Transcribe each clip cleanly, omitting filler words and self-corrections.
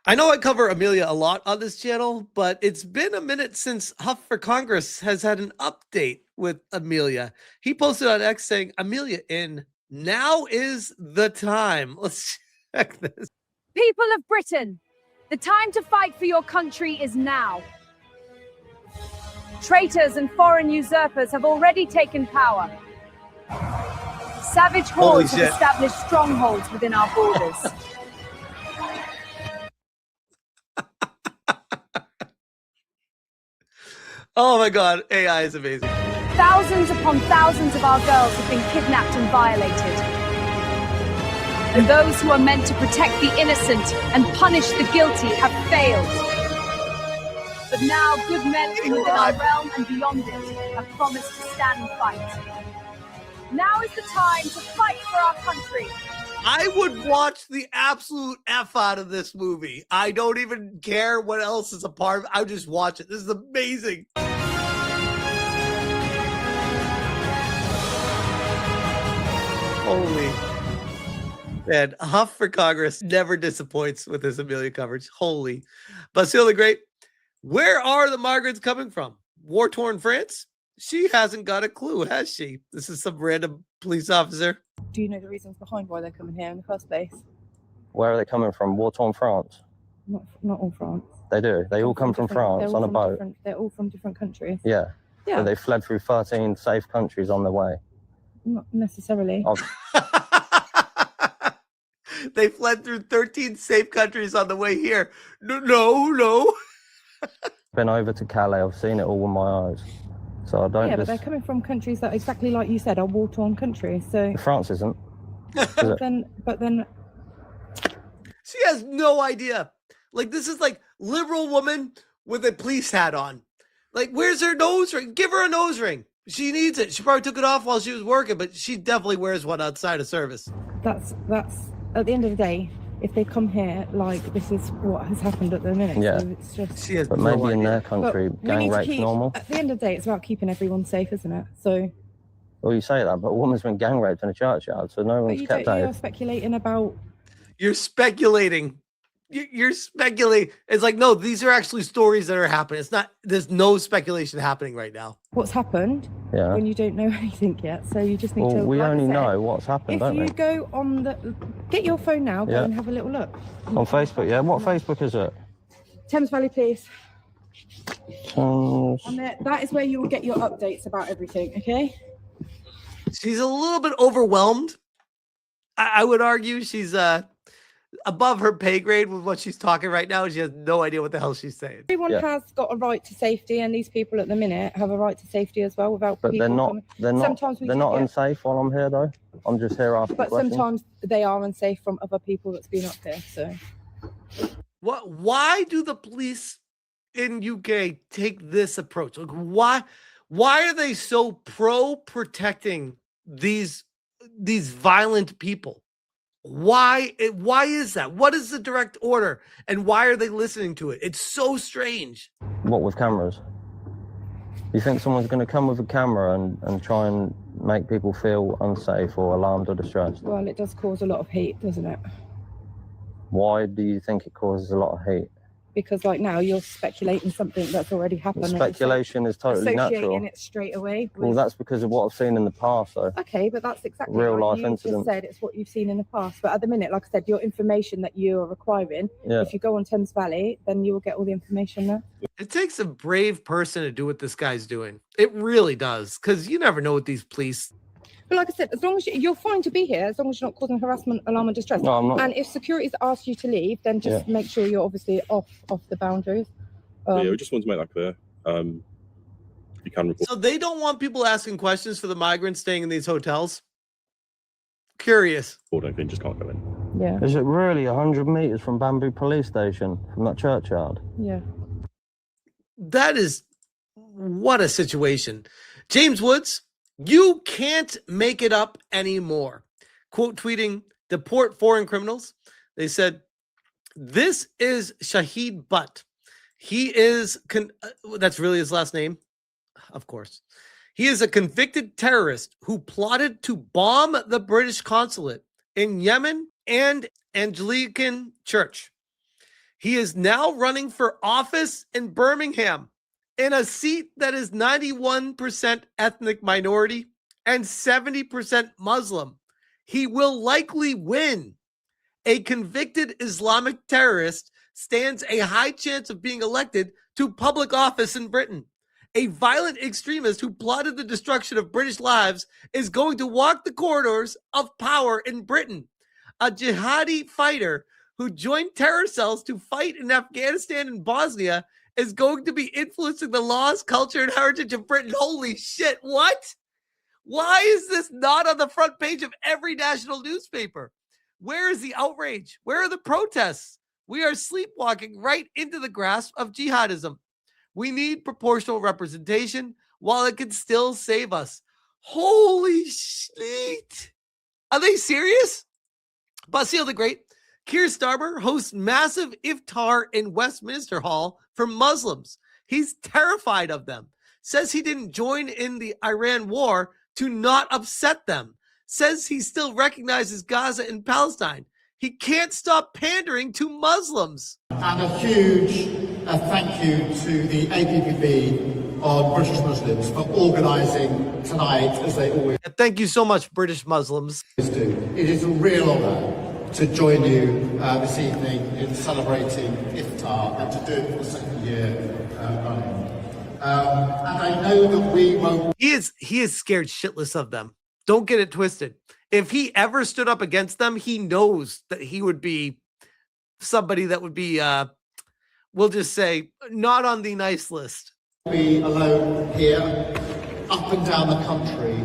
I know I cover Amelia a lot on this channel, but it's been a minute since Huff for Congress has had an update with Amelia. He posted on X saying, Amelia in, now is the time. Let's check this. People of Britain, the time to fight for your country is now. Traitors and foreign usurpers have already taken power. Savage hordes have established strongholds within our borders. Oh my God, AI is amazing. Thousands upon thousands of our girls have been kidnapped and violated. And those who are meant to protect the innocent and punish the guilty have failed. But now good men from within our realm and beyond it have promised to stand and fight. Now is the time to fight for our country. I would watch the absolute F out of this movie. I don't even care what else is a part of it. I would just watch it. This is amazing. Holy man, Huff for Congress never disappoints with this Amelia coverage. Holy. Basile the Great, where are the migrants coming from? War-torn France? She hasn't got a clue, has she? This is some random police officer. Do you know the reasons behind why they're coming here in the first place? Where are they coming from? War-torn France? Not all France. They do. They all come from France on a boat. They're all from different countries. Yeah. Yeah. So they fled through 13 safe countries on their way. Not necessarily. They fled through 13 safe countries on the way here. No. Been over to Calais. I've seen it all with my eyes. So I don't. Yeah, but they're coming from countries that, exactly like you said, are war-torn countries. So France isn't. but then she has no idea. Like, this is like liberal woman with a police hat on. Like, where's her nose ring? Give her a nose ring. She needs it. She probably took it off while she was working, but she definitely wears one outside of service. that's at the end of the day, if they come here, like, this is what has happened at the minute. Yeah. So it's just. She has But no maybe in idea. their country, gang rape's normal. At the end of the day, it's about keeping everyone safe, isn't it? So. Well, you say that, but a woman's been gang raped in a churchyard, so no one's kept You're safe. speculating about. You're speculating. You're speculating. It's like, no, these are actually stories that are happening. It's not, there's no speculation happening right now. What's happened Yeah. when you don't know anything yet, so you just need to. Well, we like I only said, know what's happened, If don't we? you go on get your phone now, go Yeah. and have a little look. On Facebook, yeah. What Facebook is it? Thames Valley Police. Thames. And that is where you will get your updates about everything, okay? She's a little bit overwhelmed. I would argue she's above her pay grade with what she's talking right now. She has no idea what the hell she's saying. Everyone has got a right to safety, and these people at the minute have a right to safety as well. Without But people they're not. coming. They're not. Sometimes we They're do not get- unsafe while I'm here, though. I'm just here asking But questions. sometimes they are unsafe from other people that's been up there. So Why do the police in UK take this approach? Like, why are they so pro protecting these violent people? Why is that? What is the direct order, and why are they listening to it? It's so strange. What, with cameras? You think someone's going to come with a camera and try and make people feel unsafe or alarmed or distressed? well, it does cause a lot of heat, doesn't it? Why do you think it causes a lot of heat? Because like now you're speculating something that's already happened. and it's like Speculation is totally associating natural. it straight away. Well, with- that's because of what I've seen in the past, though. Okay, but that's exactly Real like life you incidents. just said. It's what you've seen in the past. But at the minute, like I said, your information that you are requiring, Yeah. if you go on Thames Valley, then you will get all the information there. It takes a brave person to do what this guy's doing. It really does, because you never know what these police. But like I said, as long as you're fine to be here, as long as you're not causing harassment, alarm, and distress. No, I'm not. And if security's asked you to leave, then just make sure you're obviously off the boundaries. Yeah, we just want to make that clear. You can report. So they don't want people asking questions for the migrants staying in these hotels. Curious. Anything, just can't go in. Yeah, Is it really 100 metres from Bamboo Police Station, from that churchyard? yeah. That is, what a situation. James Woods, you can't make it up anymore. Quote tweeting, deport foreign criminals. They said, this is Shahid Butt. He is, that's really his last name? Of course. He is a convicted terrorist who plotted to bomb the British consulate in Yemen and Anglican Church. He is now running for office in Birmingham in a seat that is 91% ethnic minority and 70% Muslim. He will likely win. A convicted Islamic terrorist stands a high chance of being elected to public office in Britain. A violent extremist who plotted the destruction of British lives is going to walk the corridors of power in Britain. A jihadi fighter who joined terror cells to fight in Afghanistan and Bosnia is going to be influencing the laws, culture, and heritage of Britain. Holy shit, what? Why is this not on the front page of every national newspaper? Where is the outrage? Where are the protests? We are sleepwalking right into the grasp of jihadism. We need proportional representation while it can still save us. Holy shit. Are they serious? Basil the Great, Keir Starmer hosts massive iftar in Westminster Hall for Muslims. He's terrified of them. Says he didn't join in the Iran war to not upset them. Says he still recognizes Gaza and Palestine. He can't stop pandering to Muslims. And a huge thank you to the APPB on British Muslims for organising tonight, as they always Thank you so much, British Muslims. do. It is a real honour to join you this evening in celebrating Iftar and to do it for the second year running. And I know that we won't. He is scared shitless of them. Don't get it twisted. If he ever stood up against them, he knows that he would be somebody that would be, we'll just say, not on the nice list. Be alone here, up and down the country,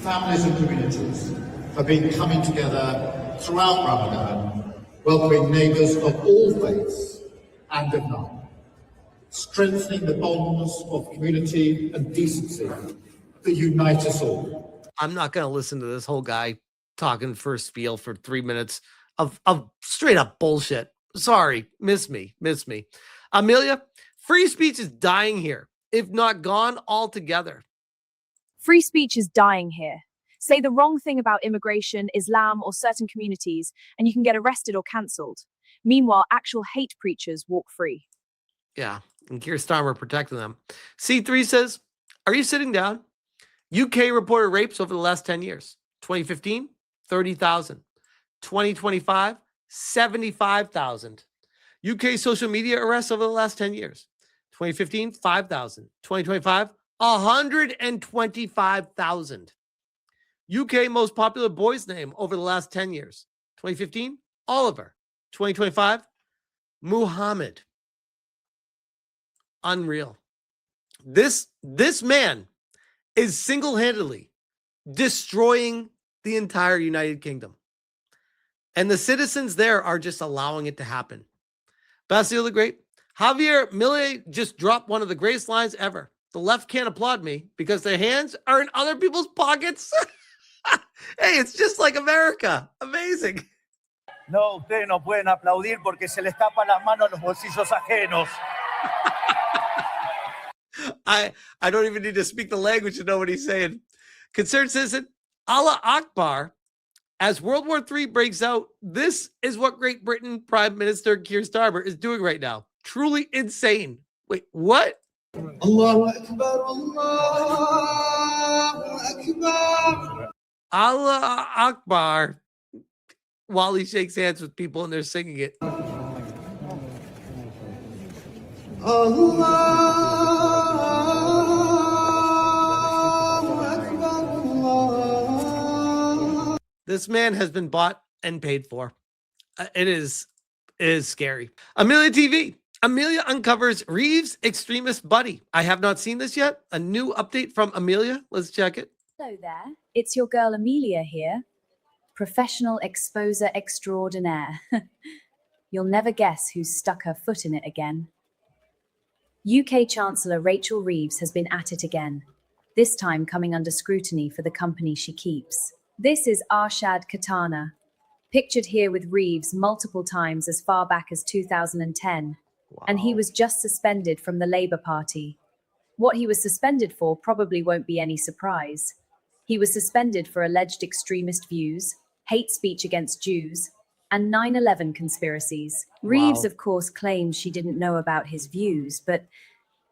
families and communities have been coming together throughout Ramadan, welcoming neighbours of all faiths and of none, strengthening the bonds of community and decency that unite us all. I'm not going to listen to this whole guy talking for a spiel for 3 minutes of straight up bullshit. Sorry, miss me. Amelia, free speech is dying here, if not gone altogether. Free speech is dying here. Say the wrong thing about immigration, Islam, or certain communities, and you can get arrested or cancelled. Meanwhile, actual hate preachers walk free. Yeah, and Keir Starmer protecting them. C3 says, are you sitting down? UK reported rapes over the last 10 years. 2015, 30,000. 2025, 75,000. UK social media arrests over the last 10 years. 2015, 5,000. 2025, 125,000. UK most popular boy's name over the last 10 years. 2015, Oliver. 2025, Muhammad. Unreal. This man is single-handedly destroying the entire United Kingdom. And the citizens there are just allowing it to happen. Basil the Great, Javier Milei just dropped one of the greatest lines ever. The left can't applaud me because their hands are in other people's pockets. Hey, it's just like America. Amazing. No, ustedes no pueden aplaudir porque se les tapan las manos en los bolsillos ajenos. I don't even need to speak the language to know what he's saying. Concerned citizen, Allah Akbar. As World War III breaks out, this is what Great Britain Prime Minister Keir Starmer is doing right now. Truly insane. Wait, what? Allahu Akbar, Allahu Akbar. Allah Akbar. While he shakes hands with people and they're singing it. This man has been bought and paid for. It is scary. Amelia TV. Amelia uncovers Reeves' extremist buddy. I have not seen this yet. A new update from Amelia. Let's check it. Hello there. It's your girl Amelia here. Professional exposer extraordinaire. You'll never guess who's stuck her foot in it again. UK Chancellor Rachel Reeves has been at it again, this time coming under scrutiny for the company she keeps. This is Arshad Katana, pictured here with Reeves multiple times as far back as 2010, and he was just suspended from the Labour Party. What he was suspended for probably won't be any surprise. He was suspended for alleged extremist views, hate speech against Jews, and 9/11 conspiracies. Reeves, of course, claims she didn't know about his views, but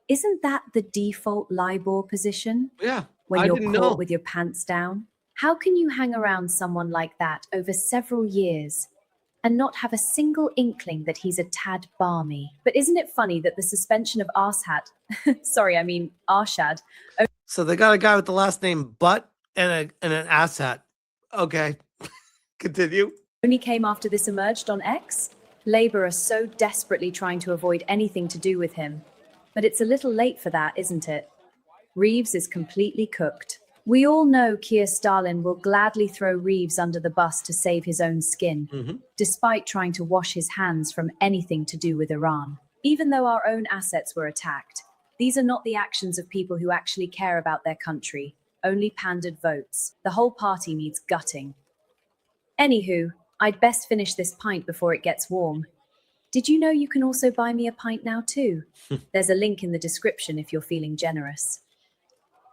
isn't that the default LIBOR position? Yeah, When I you're didn't caught know. with your pants down? How can you hang around someone like that over several years and not have a single inkling that he's a tad balmy? But isn't it funny that the suspension of Arshad, Arshad, So they got a guy with the last name Butt and an ass hat. Okay, continue. only came after this emerged on X? Labour are so desperately trying to avoid anything to do with him. But it's a little late for that, isn't it? Reeves is completely cooked. We all know Keir Starmer will gladly throw Reeves under the bus to save his own skin, despite trying to wash his hands from anything to do with Iran. Even though our own assets were attacked, these are not the actions of people who actually care about their country, only pandered votes. The whole party needs gutting. Anywho, I'd best finish this pint before it gets warm. Did you know you can also buy me a pint now too? There's a link in the description if you're feeling generous.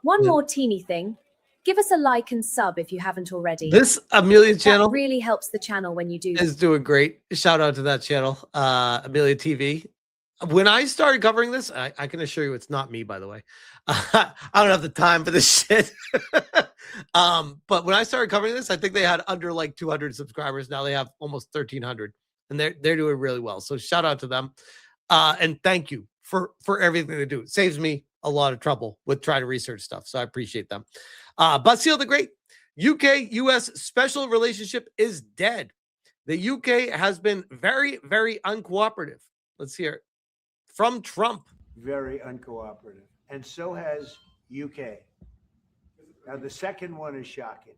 One more teeny thing. Give us a like and sub if you haven't already. This Amelia channel That really helps the channel when you do. is doing great. Shout out to that channel, Amelia TV. When I started covering this, I can assure you it's not me, by the way. I don't have the time for this shit. But when I started covering this, I think they had under like 200 subscribers. Now they have almost 1,300, and they're doing really well. So shout out to them, and thank you for everything they do. It saves me a lot of trouble with trying to research stuff. So I appreciate them. Basile the Great, UK-US special relationship is dead. The UK has been very, very uncooperative. Let's hear it from Trump. Very uncooperative. And so has UK. Now, the second one is shocking.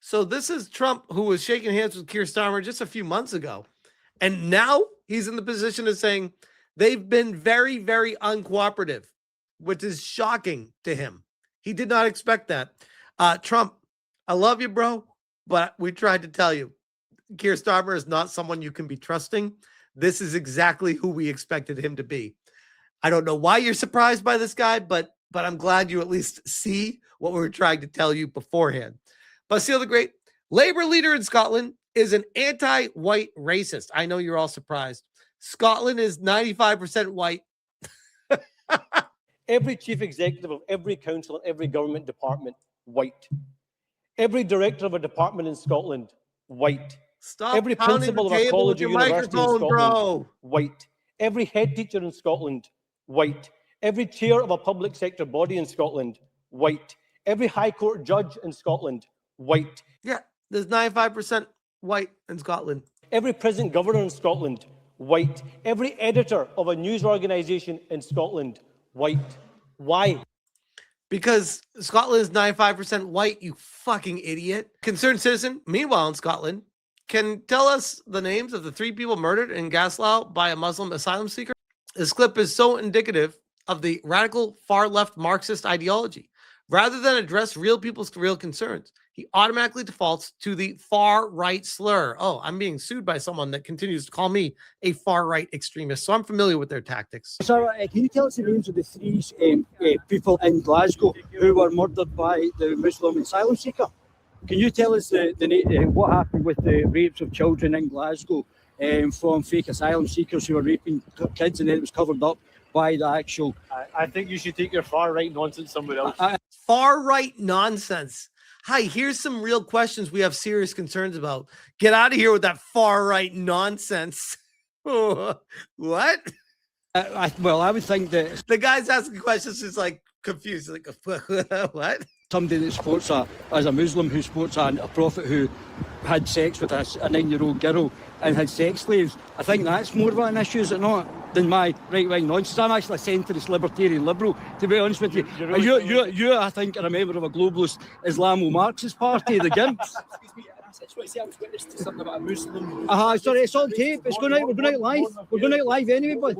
So this is Trump, who was shaking hands with Keir Starmer just a few months ago. And now he's in the position of saying they've been very, very uncooperative, which is shocking to him. He did not expect that. Trump, I love you, bro, but we tried to tell you, Keir Starmer is not someone you can be trusting. This is exactly who we expected him to be. I don't know why you're surprised by this guy, but I'm glad you at least see what we were trying to tell you beforehand. Basile the Great, Labour leader in Scotland is an anti-white racist. I know you're all surprised. Scotland is 95% white. Every chief executive of every council and every government department, white. Every director of a department in Scotland, white. Stop every pounding principal the of a table college with or your university in microphone, Scotland, bro. white. Every head teacher in Scotland, white. Every chair of a public sector body in Scotland, white. Every High Court judge in Scotland, white. Yeah, there's 95% white in Scotland. Every prison governor in Scotland, white. Every editor of a news organisation in Scotland, white. Why? Because Scotland is 95% white, you fucking idiot. Concerned citizen, meanwhile in Scotland, can tell us the names of the 3 people murdered in Glasgow by a Muslim asylum seeker. This clip is so indicative of the radical far-left Marxist ideology. Rather than address real people's real concerns, he automatically defaults to the far-right slur. Oh, I'm being sued by someone that continues to call me a far-right extremist, so I'm familiar with their tactics. Sir, can you tell us the names of the 3 people in Glasgow who were murdered by the Muslim asylum seeker? Can you tell us what happened with the rapes of children in Glasgow from fake asylum seekers who were raping kids, and then it was covered up by the actual... I think you should take your far-right nonsense somewhere else. Far-right nonsense. Hi, here's some real questions we have serious concerns about. Get out of here with that far-right nonsense. What? Well, I would think that... The guy's asking questions is like confused. Like, what? Somebody that supports as a Muslim who supports a prophet who had sex with a 9-year-old girl and had sex slaves, I think that's more of an issue, is it not, than my right-wing nonsense. I'm actually a centrist libertarian liberal, to be honest with you. You, I think, are a member of a globalist Islamo-Marxist party, the GIMPs. I just want to say I was witness to something about a Muslim. Sorry, it's on tape. It's going out. We're going out live. We're going out live anyway, but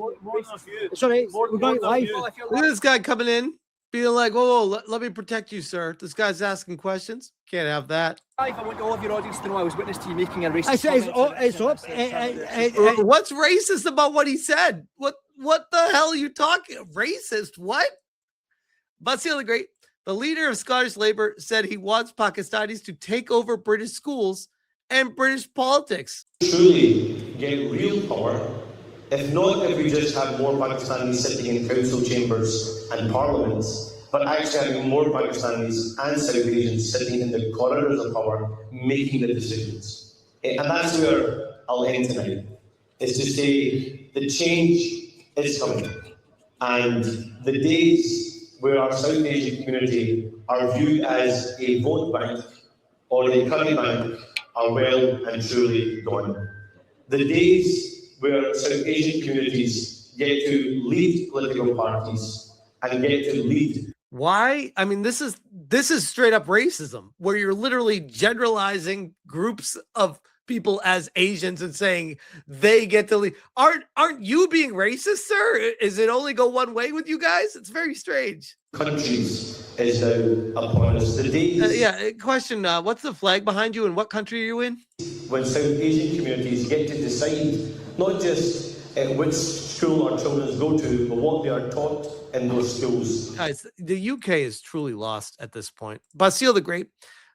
it's all right. We're going out live. Look at this guy coming in, being like, whoa, let me protect you, sir. This guy's asking questions. Can't have that. I want all of your audience to know I was witness to you making a racist comment. What's racist about what he said? What the hell are you talking? Racist? What? Basile the Great, the leader of Scottish Labour, said he wants Pakistanis to take over British schools and British politics. Truly get real power, if not if we just have more Pakistanis sitting in council chambers and parliaments, but actually having more Pakistanis and South Asians sitting in the corridors of power making the decisions. And that's where I'll end tonight, is to say the change is coming. And the days where our South Asian community are viewed as a vote bank or a curry bank are well and truly gone. The days where South Asian communities get to lead political parties and get to lead. Why? I mean, this is straight up racism, where you're literally generalizing groups of people as Asians and saying they get to lead. Aren't you being racist, sir? Is it only go one way with you guys? It's very strange. Countries is now upon us. The days Question, what's the flag behind you and what country are you in? when South Asian communities get to decide not just which school our children go to, but what they are taught in those schools. Guys, the UK is truly lost at this point. Basile the Great,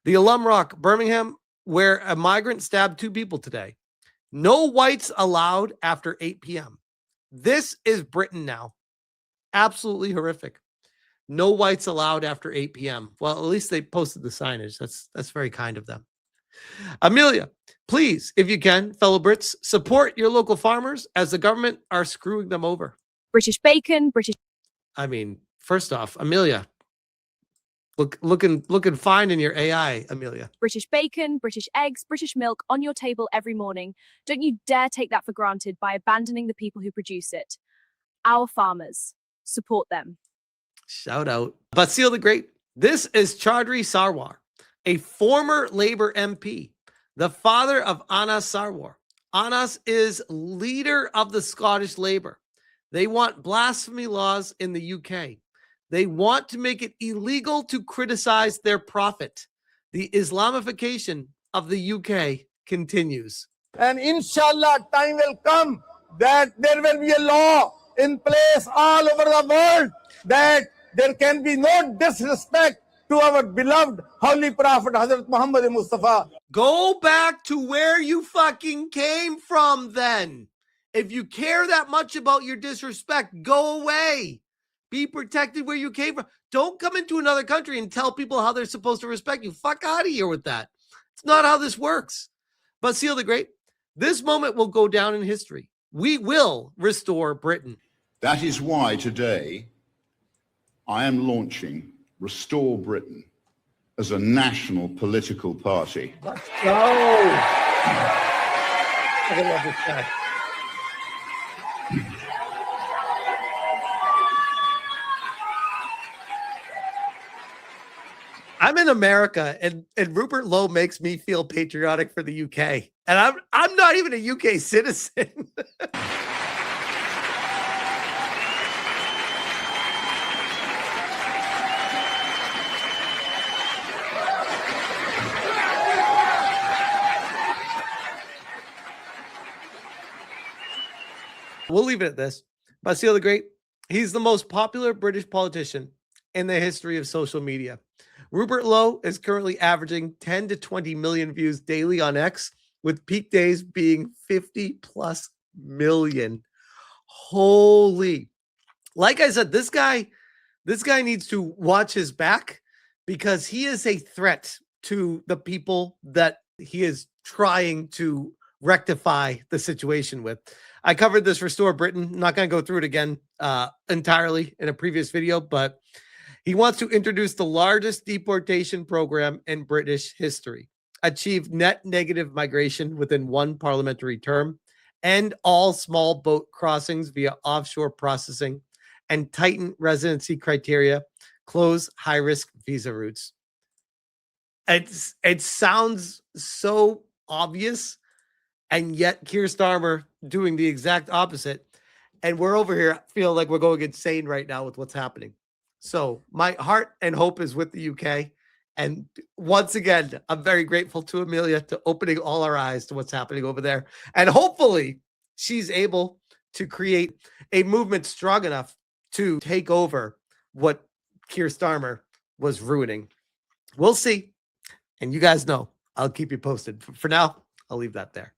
the Alum Rock, Birmingham, where a migrant stabbed 2 people today. No whites allowed after 8 p.m. This is Britain now. Absolutely horrific. No whites allowed after 8 p.m. Well, at least they posted the signage. That's very kind of them. Amelia, please, if you can, fellow Brits, support your local farmers as the government are screwing them over. British bacon, British... I mean, first off, Amelia, looking fine in your AI, Amelia. British bacon, British eggs, British milk on your table every morning. Don't you dare take that for granted by abandoning the people who produce it. Our farmers. Support them. Shout out. Basile the Great. This is Chaudhry Sarwar, a former Labour MP, the father of Anas Sarwar. Anas is leader of the Scottish Labour. They want blasphemy laws in the UK. They want to make it illegal to criticize their prophet. The Islamification of the UK continues. And inshallah, time will come that there will be a law in place all over the world that there can be no disrespect to our beloved Holy Prophet Hazrat Muhammad Mustafa. Go back to where you fucking came from then. If you care that much about your disrespect, go away. Be protected where you came from. Don't come into another country and tell people how they're supposed to respect you. Fuck out of here with that. It's not how this works. Basile the Great, this moment will go down in history. We will restore Britain. That is why today I am launching Restore Britain as a national political party. Let's go. I love this guy. I'm in America, and Rupert Lowe makes me feel patriotic for the UK. And I'm not even a UK citizen. We'll leave it at this. Basile the Great, he's the most popular British politician in the history of social media. Rupert Lowe is currently averaging 10 to 20 million views daily on X, with peak days being 50 plus million. Holy. Like I said, this guy needs to watch his back, because he is a threat to the people that he is trying to rectify the situation with. I covered this Restore Britain. I'm not going to go through it again entirely in a previous video, but he wants to introduce the largest deportation program in British history, achieve net negative migration within one parliamentary term, end all small boat crossings via offshore processing, and tighten residency criteria, close high-risk visa routes. It sounds so obvious, and yet Keir Starmer doing the exact opposite. And we're over here feel like we're going insane right now with what's happening. So my heart and hope is with the UK. And once again, I'm very grateful to Amelia to opening all our eyes to what's happening over there. And hopefully she's able to create a movement strong enough to take over what Keir Starmer was ruining. We'll see. And you guys know I'll keep you posted. For now, I'll leave that there.